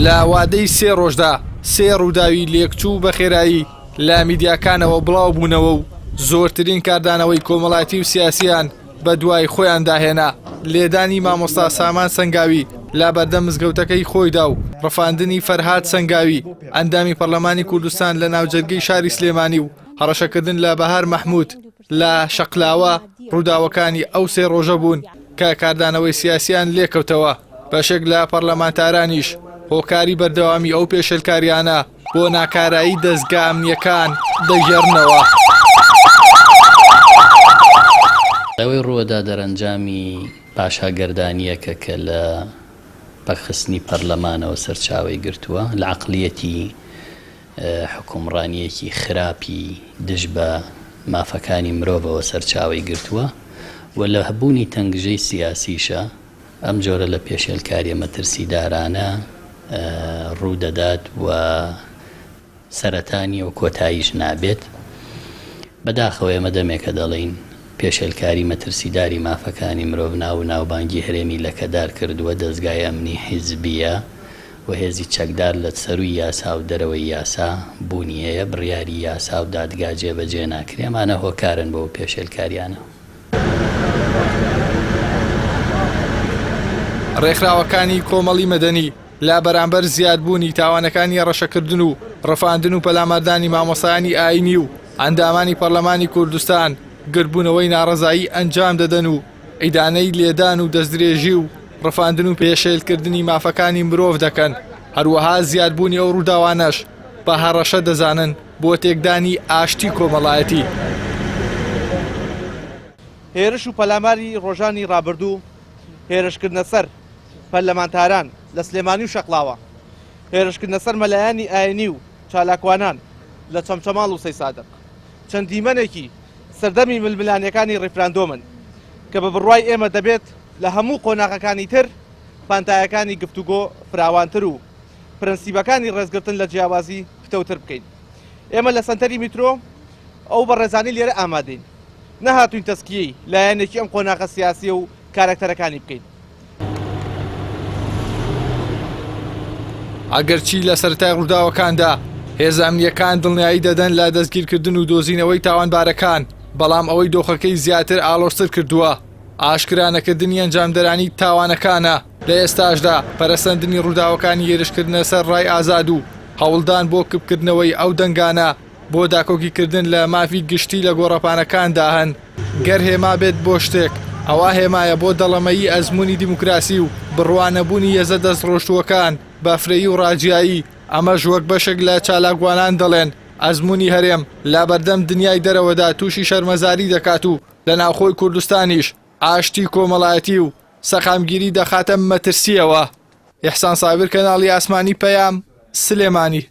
لە وادەی 3 ڕۆژدا 3 ڕووداوی لێکچوو بە خێرایی لە میدیاکانەوە بڵاو بوونەوە و زۆرترین کاردانەوەی کۆمەڵایەتی و سیاسیان بە دوای خۆیان داهێنا. لێدانی مامۆستا سامان سەنگاوی لا بەردەم مزگەوتەکەی خۆیدا و ڕەفاندنی فەرهاد سەنگاوی ئەندامی پەرلەمانی کوردستان لە ناوجەرگەی شاری سلێمانی و هەڕەشەکردن لە بەهار مەحموود لە شەقلاوە ڕووداوەکانی ئەو 3 ڕۆژە بوون کە کاردانەوەی سیاسیان لێکەوتەوە. بەشێک لە پەرلەمانتارانیش هۆکاری بەردەوامی ئەو پێشەلکاریانە بۆ ناکارایی دەستگا ئەمنیەکان دەژێڕنەوە. ئەوەی ڕووەدا دەرەنجامی پاشاگەردانیەکە کە لە پەخستنی پەرلەمانەوە سەرچاوی گرتووە لە عەقلیەتی حکومڕانیەکی خراپی دژ بە مافەکانی مرۆڤەوە سەرچاوی گرتووە و لە هەبوونی تەنگژەی سیاسیشە ئەم جۆرە لە پێشێلکاریە مەترسیدارانە ڕوودەدات و سەرەتانی و کۆتاییش نابێت. بەداخەوە ئێمە دەمێکە دەڵێن پێشێلکاری مەترسیداری مافەکانی مرۆڤ ناو ناوبانگی هەرێمی لەکەدار کردووە دەستگای ئەمنی حیزبیە و هێزی چەکدار لە سەروی یاسا و دەرەوەی یاسا بوونی هەیە بڕیاری یاسا و دادگا جێبەجێ ناکرێ. ئەمانە هۆکارن بۆ پێشێلکاریانە. ڕێکخراوەکانی کۆمەڵی مەدەنی لا بەرامبەر زیادبوونی تاوانەکانی ڕەشەکردن و ڕەفاندن و پەلامەردانی مامۆسایانی ئاینی و ئەندامانی پەرلەمانی کوردستان گربوونەوەی ناڕەزایی ئەنجام دەدەن و ئیدانەی لێدان و دەستدرێژی و ڕەفاندن و پێشێلکردنی مافەکانی مرۆڤ دەکەن. هەروەها زیادبوونی ئەو ڕووداوانەش بە هەڕەشە دەزانن بۆ تێکدانی ئاشتی کۆمەڵایەتی. هێرش و پەلاماری ڕۆژانی ڕابردوو هێرشکردنە سەر پەرلەمانتاران لە سلێمانی و شەقلاوە، هێرشکردنە سەر مەلایانی ئاینی و چالاکوانان لە چەمچەماڵ و سەی سادق چەند دیمەنێکی سەردەمی ململانیەکانی ڕیفراندۆمن کە بە بڕوای ئێمە دەبێت لە هەموو قۆناغەکانی تر پانتایەکانی گفتوگۆ فراوانتر و پرەنسیبەکانی ڕێزگرتن لە جیاوازی پتەوتر بکەین. ئێمە لە سەنتەری میترۆ ئەو بەڕێزانی لێرە ئامادەین، نەهاتوین تەسکیەی لایەنێکی ئەم قۆناغە سیاسیە و کارکتەرەکانی بکەین. ئەگەرچی لە سەرەتای ڕووداوەکاندا هێز ئەمنیەکان دڵنیایی دەدەن لە دەستگیرکردن و دۆزینەوەی تاوانبارەکان، بەڵام ئەوەی دۆخەکەی زیاتر ئاڵۆزتر کردووە ئاشکرانەکردنی ئەنجامدەرانی تاوانەکانە. لە ئێستاشدا پەرەسەندنی ڕووداوەکانی هێرشکردنە سەر ڕای ئازاد و هەوڵدان بۆ کبکردنەوەی ئەو دەنگانە بۆ داکۆکیکردن لە مافی گشتی لە گۆڕەپانەکاندا هەن. گەر هێما بێت بۆ شتێک ئەوە هێمایە بۆ دەڵەمەیی ئەزمموی دیموکراسی و بڕوانەبوونی یەزە دەستڕۆشتووەکان بەفرەیی و ڕاجایی. ئەمەش وەک بەشێک لە چالاکوانان دەڵێن ئەزمموی هەرێم لا بەردەم دنیای دەرەوەدا تووشی شەرمەزاری دەکات و لە ناوخۆی کوردستانیش ئاشتی کۆمەڵایەتی و سەقامگیری دەخاتە مەترسیەوە. ئیحسان سابر، کەناڵی ئاسمانی پەیام، سلێمانی.